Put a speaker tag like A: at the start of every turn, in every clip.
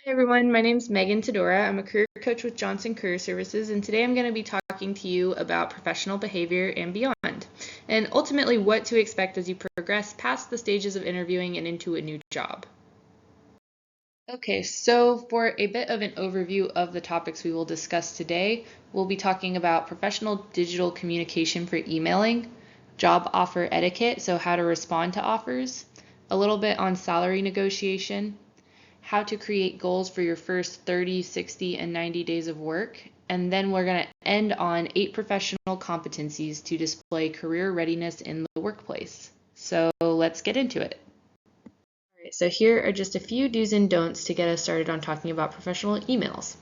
A: Hi everyone, my name is Megan Tedora. I'm a career coach with Johnson Career Services, and today I'm going to be talking to you about professional behavior and beyond, and ultimately what to expect as you progress past the stages of interviewing and into a new job. Okay, so for a bit of an overview of the topics we will discuss today, we'll be talking about professional digital communication for emailing, job offer etiquette, so how to respond to offers, a little bit on salary negotiation, how to create goals for your first 30, 60, and 90 days of work. And then we're going to end on 8 professional competencies to display career readiness in the workplace. So let's get into it. All right, so here are just a few do's and don'ts to get us started on talking about professional emails.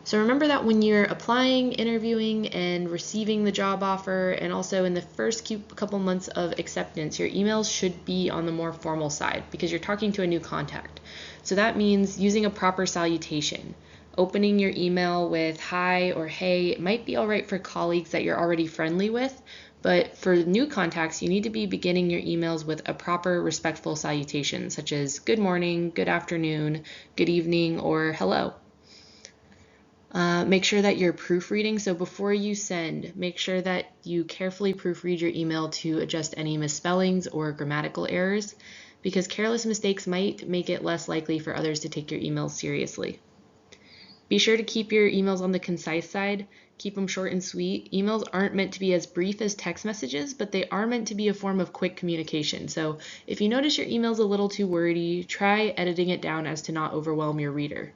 A: So remember that when you're applying, interviewing, and receiving the job offer, and also in the first couple months of acceptance, your emails should be on the more formal side because you're talking to a new contact. So that means using a proper salutation. Opening your email with hi or hey, it might be all right for colleagues that you're already friendly with, but for new contacts, you need to be beginning your emails with a proper respectful salutation, such as good morning, good afternoon, good evening, or hello. Make sure that you're proofreading. So before you send, make sure that you carefully proofread your email to adjust any misspellings or grammatical errors, because careless mistakes might make it less likely for others to take your emails seriously. Be sure to keep your emails on the concise side. Keep them short and sweet. Emails aren't meant to be as brief as text messages, but they are meant to be a form of quick communication. So if you notice your email's a little too wordy, try editing it down as to not overwhelm your reader.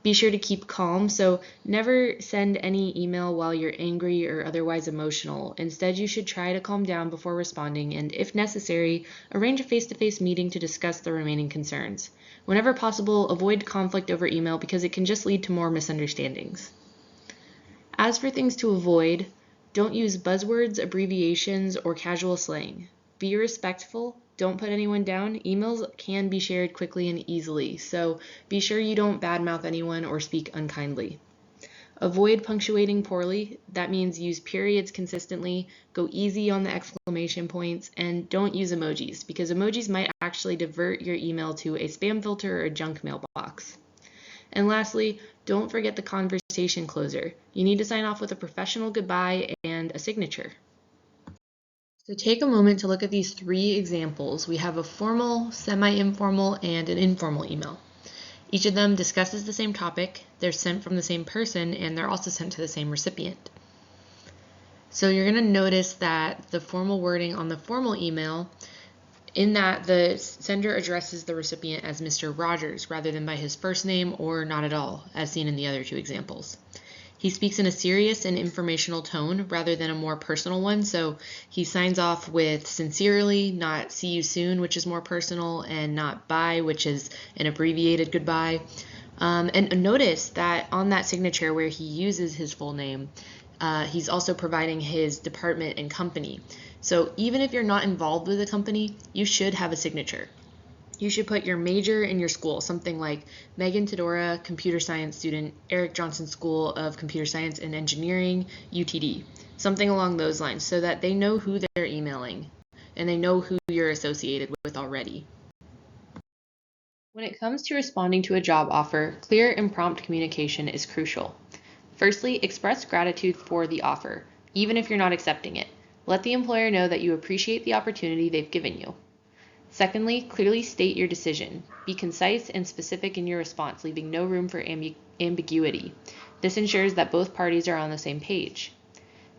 A: Be sure to keep calm, so never send any email while you're angry or otherwise emotional. Instead, you should try to calm down before responding and, if necessary, arrange a face-to-face meeting to discuss the remaining concerns. Whenever possible, avoid conflict over email because it can just lead to more misunderstandings. As for things to avoid, don't use buzzwords, abbreviations, or casual slang. Be respectful. Don't put anyone down. Emails can be shared quickly and easily, so be sure you don't badmouth anyone or speak unkindly. Avoid punctuating poorly. That means use periods consistently, go easy on the exclamation points, and don't use emojis, because emojis might actually divert your email to a spam filter or a junk mailbox. And lastly, don't forget the conversation closer. You need to sign off with a professional goodbye and a signature. So take a moment to look at these 3 examples. We have a formal, semi-informal, and an informal email. Each of them discusses the same topic, they're sent from the same person, and they're also sent to the same recipient. So you're going to notice that the formal wording on the formal email, in that the sender addresses the recipient as Mr. Rogers rather than by his first name or not at all, as seen in the other 2 examples. He speaks in a serious and informational tone rather than a more personal one, so he signs off with sincerely, not see you soon, which is more personal, and not bye, which is an abbreviated goodbye. And notice that on that signature where he uses his full name, he's also providing his department and company. So even if you're not involved with the company, you should have a signature. You should put your major in your school, something like Megan Tedora, computer science student, Eric Johnson School of Computer Science and Engineering, UTD, something along those lines, so that they know who they're emailing and they know who you're associated with already. When it comes to responding to a job offer, clear and prompt communication is crucial. Firstly, express gratitude for the offer, even if you're not accepting it. Let the employer know that you appreciate the opportunity they've given you. Secondly, clearly state your decision. Be concise and specific in your response, leaving no room for ambiguity. This ensures that both parties are on the same page.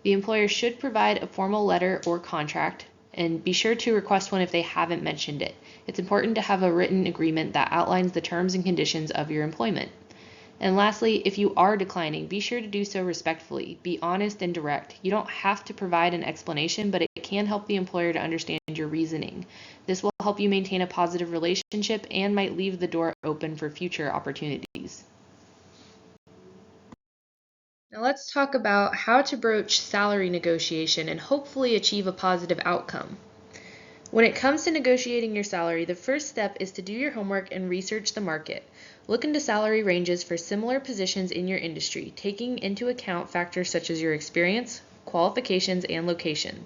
A: The employer should provide a formal letter or contract, and be sure to request one if they haven't mentioned it. It's important to have a written agreement that outlines the terms and conditions of your employment. And lastly, if you are declining, be sure to do so respectfully. Be honest and direct. You don't have to provide an explanation, but it can help the employer to understand your reasoning. This will help you maintain a positive relationship and might leave the door open for future opportunities. Now let's talk about how to broach salary negotiation and hopefully achieve a positive outcome. When it comes to negotiating your salary, the first step is to do your homework and research the market. Look into salary ranges for similar positions in your industry, taking into account factors such as your experience, qualifications, and location.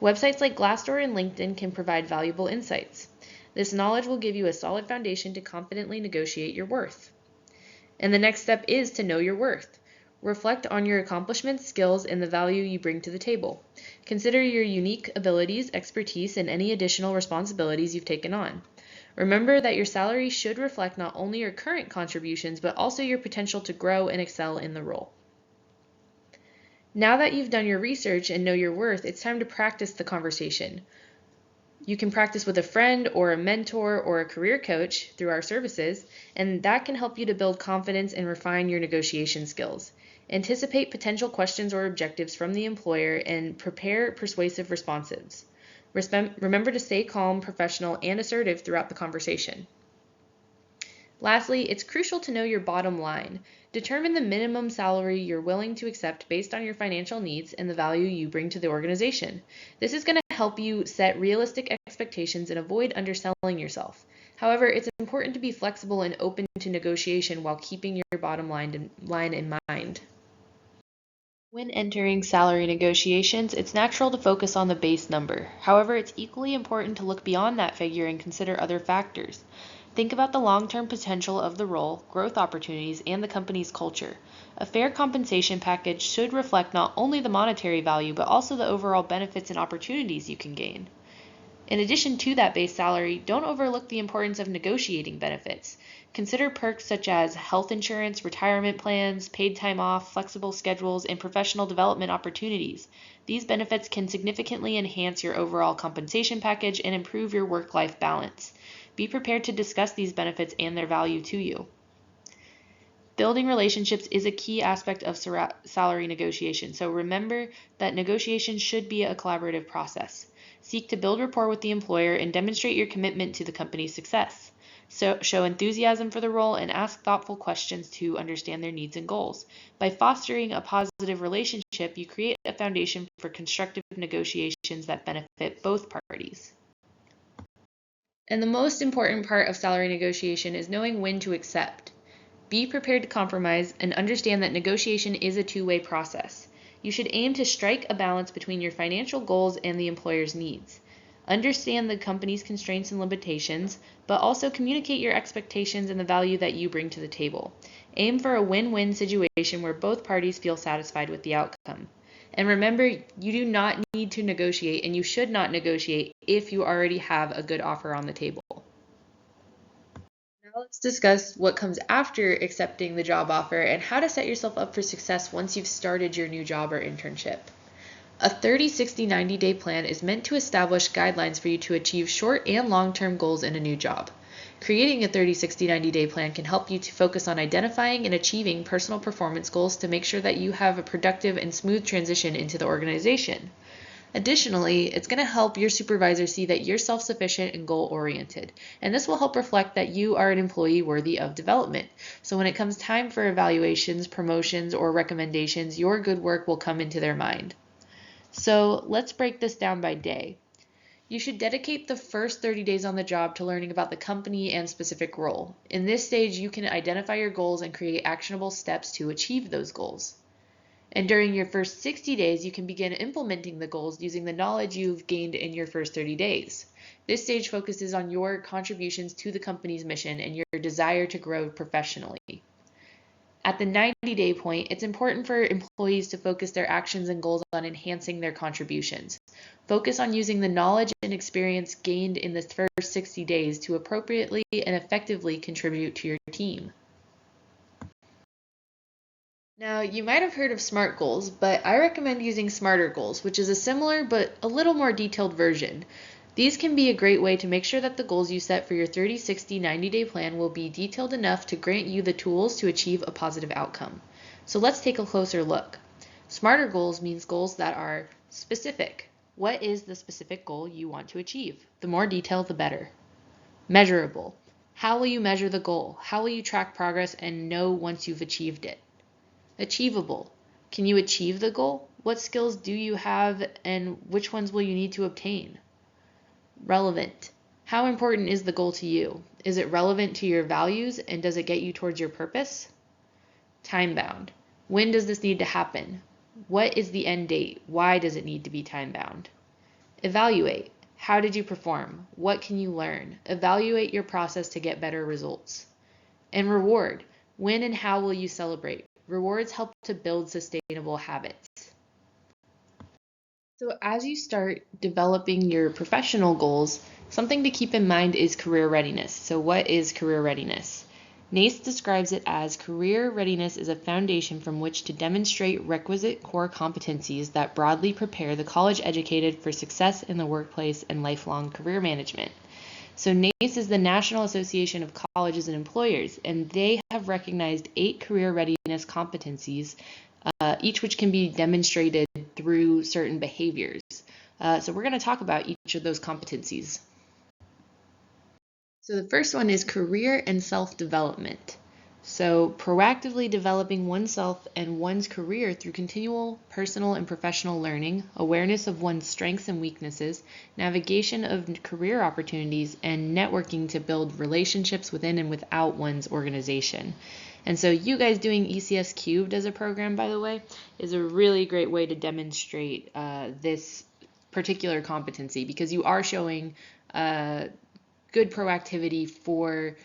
A: Websites like Glassdoor and LinkedIn can provide valuable insights. This knowledge will give you a solid foundation to confidently negotiate your worth. And the next step is to know your worth. Reflect on your accomplishments, skills, and the value you bring to the table. Consider your unique abilities, expertise, and any additional responsibilities you've taken on. Remember that your salary should reflect not only your current contributions, but also your potential to grow and excel in the role. Now that you've done your research and know your worth, it's time to practice the conversation. You can practice with a friend or a mentor or a career coach through our services, and that can help you to build confidence and refine your negotiation skills. Anticipate potential questions or objectives from the employer and prepare persuasive responses. Remember to stay calm, professional, and assertive throughout the conversation. Lastly, it's crucial to know your bottom line. Determine the minimum salary you're willing to accept based on your financial needs and the value you bring to the organization. This is going to help you set realistic expectations and avoid underselling yourself. However, it's important to be flexible and open to negotiation while keeping your bottom line in mind. When entering salary negotiations, it's natural to focus on the base number. However, it's equally important to look beyond that figure and consider other factors. Think about the long-term potential of the role, growth opportunities, and the company's culture. A fair compensation package should reflect not only the monetary value, but also the overall benefits and opportunities you can gain. In addition to that base salary, don't overlook the importance of negotiating benefits. Consider perks such as health insurance, retirement plans, paid time off, flexible schedules, and professional development opportunities. These benefits can significantly enhance your overall compensation package and improve your work-life balance. Be prepared to discuss these benefits and their value to you. Building relationships is a key aspect of salary negotiation, so remember that negotiation should be a collaborative process. Seek to build rapport with the employer and demonstrate your commitment to the company's success. So show enthusiasm for the role and ask thoughtful questions to understand their needs and goals. By fostering a positive relationship, you create a foundation for constructive negotiations that benefit both parties. And the most important part of salary negotiation is knowing when to accept. Be prepared to compromise and understand that negotiation is a two-way process. You should aim to strike a balance between your financial goals and the employer's needs. Understand the company's constraints and limitations, but also communicate your expectations and the value that you bring to the table. Aim for a win-win situation where both parties feel satisfied with the outcome. And remember, you do not need to negotiate, and you should not negotiate if you already have a good offer on the table. Now let's discuss what comes after accepting the job offer and how to set yourself up for success once you've started your new job or internship. A 30, 60, 90-day plan is meant to establish guidelines for you to achieve short and long-term goals in a new job. Creating a 30, 60, 90-day plan can help you to focus on identifying and achieving personal performance goals to make sure that you have a productive and smooth transition into the organization. Additionally, it's going to help your supervisor see that you're self-sufficient and goal-oriented, and this will help reflect that you are an employee worthy of development. So when it comes time for evaluations, promotions, or recommendations, your good work will come into their mind. So let's break this down by day. You should dedicate the first 30 days on the job to learning about the company and specific role. In this stage, you can identify your goals and create actionable steps to achieve those goals. And during your first 60 days, you can begin implementing the goals using the knowledge you've gained in your first 30 days. This stage focuses on your contributions to the company's mission and your desire to grow professionally. At the 90-day point, it's important for employees to focus their actions and goals on enhancing their contributions. Focus on using the knowledge and experience gained in the first 60 days to appropriately and effectively contribute to your team. Now, you might have heard of SMART goals, but I recommend using SMARTer goals, which is a similar but a little more detailed version. These can be a great way to make sure that the goals you set for your 30, 60, 90-day plan will be detailed enough to grant you the tools to achieve a positive outcome. So let's take a closer look. SMARTer goals means goals that are specific. What is the specific goal you want to achieve? The more detail, the better. Measurable. How will you measure the goal? How will you track progress and know once you've achieved it? Achievable. Can you achieve the goal? What skills do you have and which ones will you need to obtain? Relevant. How important is the goal to you? Is it relevant to your values and does it get you towards your purpose? Time-bound. When does this need to happen? What is the end date? Why does it need to be time-bound? Evaluate. How did you perform? What can you learn? Evaluate your process to get better results. And reward. When and how will you celebrate? Rewards help to build sustainable habits. So as you start developing your professional goals, something to keep in mind is career readiness. So what is career readiness? NACE describes it as career readiness is a foundation from which to demonstrate requisite core competencies that broadly prepare the college educated for success in the workplace and lifelong career management. So NACE is the National Association of Colleges and Employers, and they have recognized 8 career readiness competencies, each which can be demonstrated through certain behaviors. So we're going to talk about each of those competencies. So the first one is career and self-development. So proactively developing oneself and one's career through continual personal and professional learning, awareness of one's strengths and weaknesses, navigation of career opportunities, and networking to build relationships within and without one's organization. And so you guys doing ECS Cubed as a program, by the way, is a really great way to demonstrate this particular competency, because you are showing good proactivity for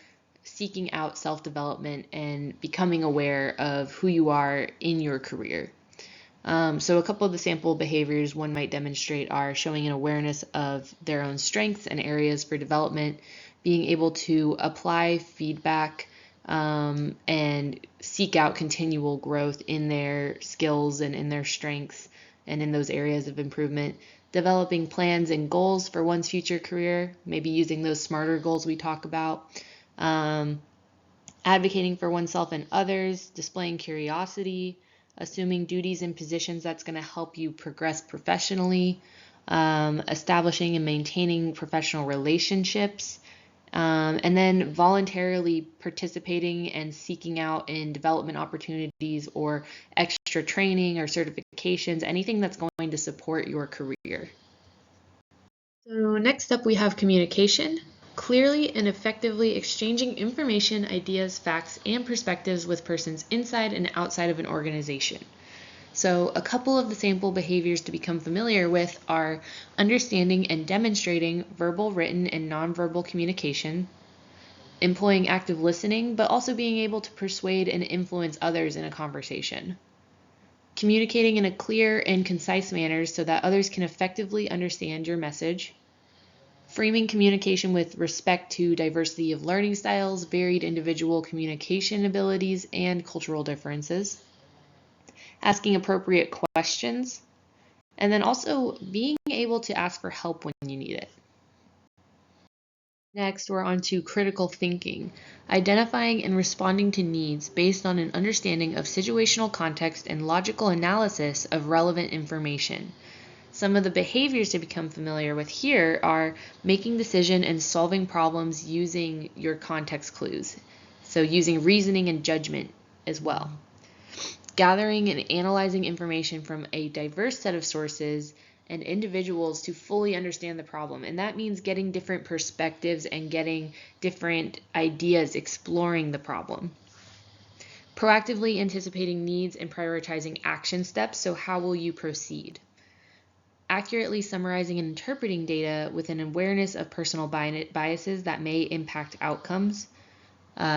A: seeking out self-development and becoming aware of who you are in your career. So a couple of the sample behaviors one might demonstrate are showing an awareness of their own strengths and areas for development, being able to apply feedback and seek out continual growth in their skills and in their strengths and in those areas of improvement, developing plans and goals for one's future career, maybe using those smarter goals we talk about, advocating for oneself and others, displaying curiosity, assuming duties and positions that's going to help you progress professionally, establishing and maintaining professional relationships, and then voluntarily participating and seeking out in development opportunities or extra training or certifications, anything that's going to support your career. So next up we have communication. Clearly and effectively exchanging information, ideas, facts, and perspectives with persons inside and outside of an organization. So a couple of the sample behaviors to become familiar with are understanding and demonstrating verbal, written, and nonverbal communication, employing active listening, but also being able to persuade and influence others in a conversation, communicating in a clear and concise manner so that others can effectively understand your message, framing communication with respect to diversity of learning styles, varied individual communication abilities, and cultural differences, asking appropriate questions, and then also being able to ask for help when you need it. Next, we're on to critical thinking, identifying and responding to needs based on an understanding of situational context and logical analysis of relevant information. Some of the behaviors to become familiar with here are making decisions and solving problems using your context clues, so using reasoning and judgment as well. Gathering and analyzing information from a diverse set of sources and individuals to fully understand the problem. And that means getting different perspectives and getting different ideas, exploring the problem. Proactively anticipating needs and prioritizing action steps. So how will you proceed? Accurately summarizing and interpreting data with an awareness of personal biases that may impact outcomes.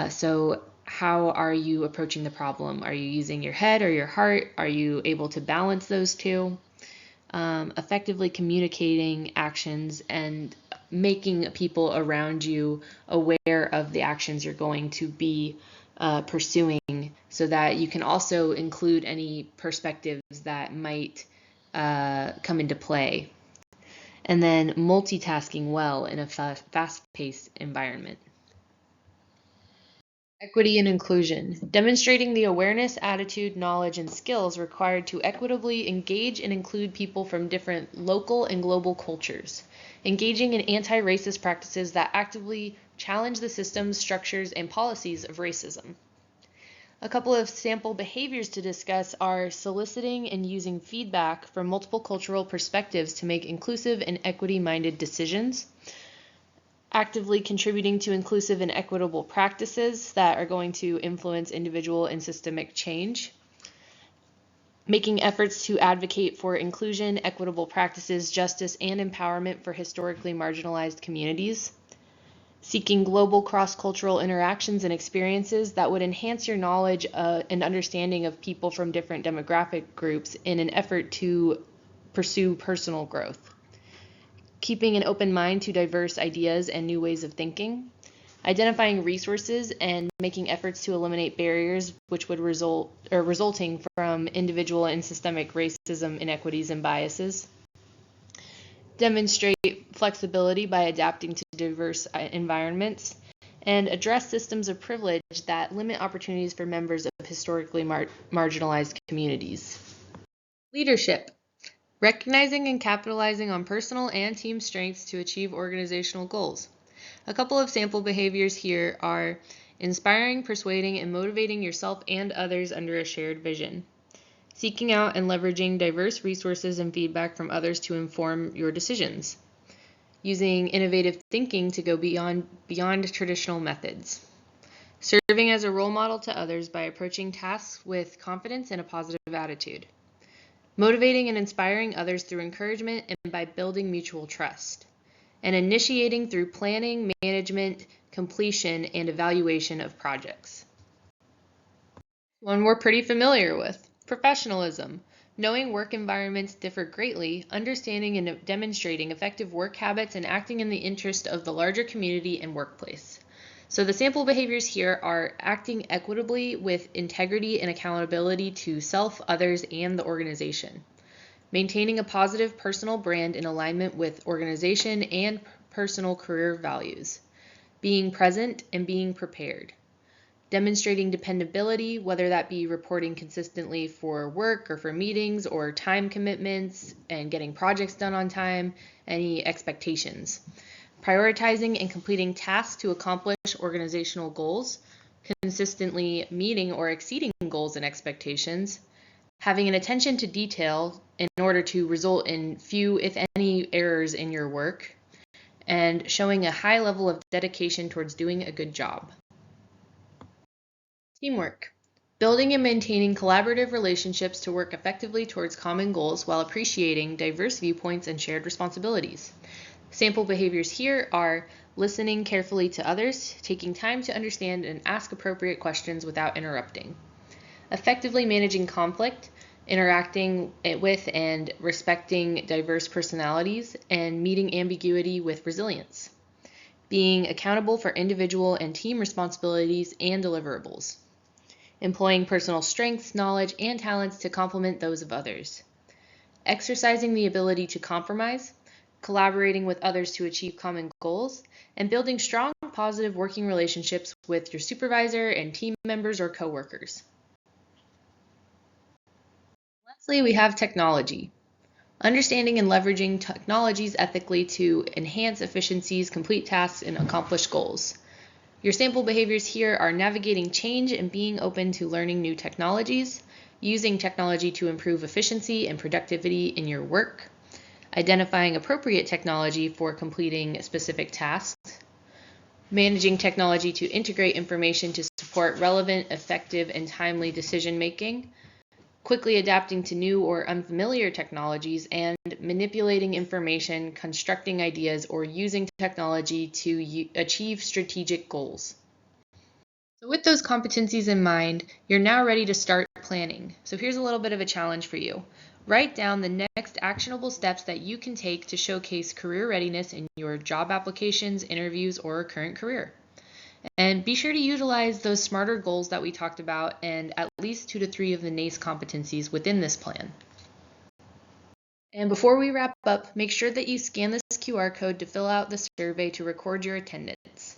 A: So how are you approaching the problem? Are you using your head or your heart? Are you able to balance those two? Effectively communicating actions and making people around you aware of the actions you're going to be pursuing, so that you can also include any perspectives that might come into play. And then multitasking well in a fast-paced environment. Equity and inclusion, demonstrating the awareness, attitude, knowledge, and skills required to equitably engage and include people from different local and global cultures, engaging in anti-racist practices that actively challenge the systems, structures, and policies of racism. A couple of sample behaviors to discuss are soliciting and using feedback from multiple cultural perspectives to make inclusive and equity-minded decisions, actively contributing to inclusive and equitable practices that are going to influence individual and systemic change, making efforts to advocate for inclusion, equitable practices, justice, and empowerment for historically marginalized communities. Seeking global cross-cultural interactions and experiences that would enhance your knowledge and understanding of people from different demographic groups in an effort to pursue personal growth. Keeping an open mind to diverse ideas and new ways of thinking. Identifying resources and making efforts to eliminate barriers which would resulting from individual and systemic racism, inequities, and biases. Demonstrate flexibility by adapting to diverse environments, and address systems of privilege that limit opportunities for members of historically marginalized communities. Leadership. Recognizing and capitalizing on personal and team strengths to achieve organizational goals. A couple of sample behaviors here are inspiring, persuading, and motivating yourself and others under a shared vision. Seeking out and leveraging diverse resources and feedback from others to inform your decisions. Using innovative thinking to go beyond traditional methods. Serving as a role model to others by approaching tasks with confidence and a positive attitude. Motivating and inspiring others through encouragement and by building mutual trust. And initiating through planning, management, completion, and evaluation of projects. One we're pretty familiar with. Professionalism. Knowing work environments differ greatly, understanding and demonstrating effective work habits, and acting in the interest of the larger community and workplace. So the sample behaviors here are acting equitably with integrity and accountability to self, others, and the organization. Maintaining a positive personal brand in alignment with organization and personal career values. Being present and being prepared. Demonstrating dependability, whether that be reporting consistently for work or for meetings or time commitments and getting projects done on time, any expectations. Prioritizing and completing tasks to accomplish organizational goals, consistently meeting or exceeding goals and expectations, having an attention to detail in order to result in few, if any, errors in your work, and showing a high level of dedication towards doing a good job. Teamwork. Building and maintaining collaborative relationships to work effectively towards common goals while appreciating diverse viewpoints and shared responsibilities. Sample behaviors here are listening carefully to others, taking time to understand and ask appropriate questions without interrupting. Effectively managing conflict, interacting with and respecting diverse personalities, and meeting ambiguity with resilience. Being accountable for individual and team responsibilities and deliverables. Employing personal strengths, knowledge, and talents to complement those of others. Exercising the ability to compromise, collaborating with others to achieve common goals, and building strong, positive working relationships with your supervisor and team members or coworkers. Lastly, we have technology. Understanding and leveraging technologies ethically to enhance efficiencies, complete tasks, and accomplish goals. Your sample behaviors here are navigating change and being open to learning new technologies, using technology to improve efficiency and productivity in your work, identifying appropriate technology for completing specific tasks, managing technology to integrate information to support relevant, effective, and timely decision making, quickly adapting to new or unfamiliar technologies, and manipulating information, constructing ideas, or using technology to achieve strategic goals. So with those competencies in mind, you're now ready to start planning. So here's a little bit of a challenge for you. Write down the next actionable steps that you can take to showcase career readiness in your job applications, interviews, or current career. And be sure to utilize those smarter goals that we talked about and at least 2 to 3 of the NACE competencies within this plan. And before we wrap up, make sure that you scan this QR code to fill out the survey to record your attendance.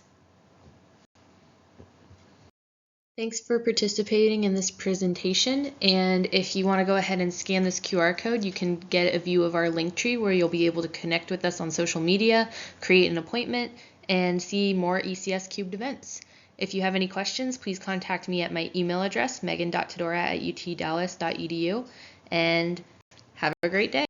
A: Thanks for participating in this presentation, and if you want to go ahead and scan this QR code, you can get a view of our link tree where you'll be able to connect with us on social media, create an appointment, and see more ECS Cubed events. If you have any questions, please contact me at my email address, megan.tedora@utdallas.edu, and have a great day.